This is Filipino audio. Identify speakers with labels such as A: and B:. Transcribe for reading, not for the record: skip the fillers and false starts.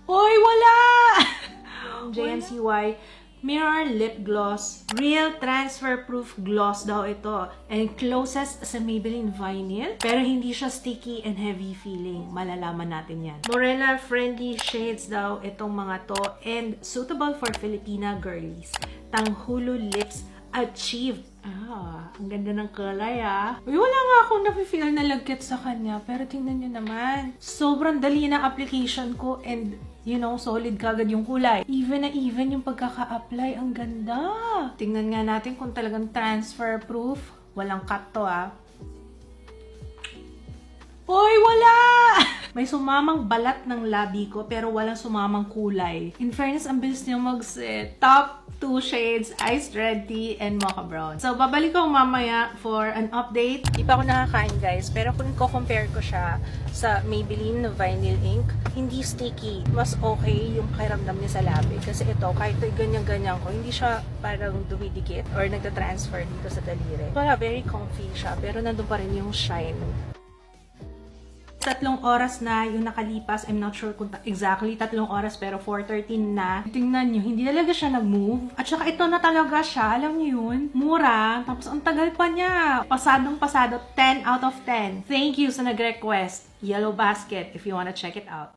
A: Hoy, wala! JNCY Mirror Lip Gloss. Real transfer-proof gloss daw ito. And closest sa Maybelline Vinyl. Pero hindi siya sticky and heavy feeling. Malalaman natin yan. Morena-friendly shades daw itong mga to. And suitable for Filipina girlies. Tanghulo lips achieved. Ang ganda ng kulay Uy, wala nga akong nafe-feel na lagkit sa kanya. Pero tingnan nyo naman. Sobrang dali na application ko and you know, solid kagad yung kulay. Even na even yung pagkaka-apply. Ang ganda. Tingnan nga natin kung talagang transfer-proof. Walang cut to Hoy, wala! May sumamang balat ng labi ko pero walang sumamang kulay. In fairness, ang bilis niya mag-set. Top 2 shades, Iced Red Tea, and Mocha Brown. So, babalik ako mamaya for an update. Di pa ako nakakain, guys. Pero kung ko-compare ko siya sa Maybelline Vinyl Ink, hindi sticky. Mas okay yung pakiramdam niya sa labi. Kasi ito, kahit ganyan-ganyan ko, hindi siya parang dumidikit or nagta-transfer dito sa daliri. Wala, very comfy siya. Pero nandun pa rin yung shine. 3 oras na yung nakalipas. I'm not sure kung exactly 3 oras pero 4:13 na. Tingnan nyo, hindi talaga siya nag-move. At saka ito na talaga siya. Alam nyo yun? Mura. Tapos ang tagal pa niya. Pasadong pasado. 10 out of 10. Thank you sa nag-request. Yellow Basket if you wanna check it out.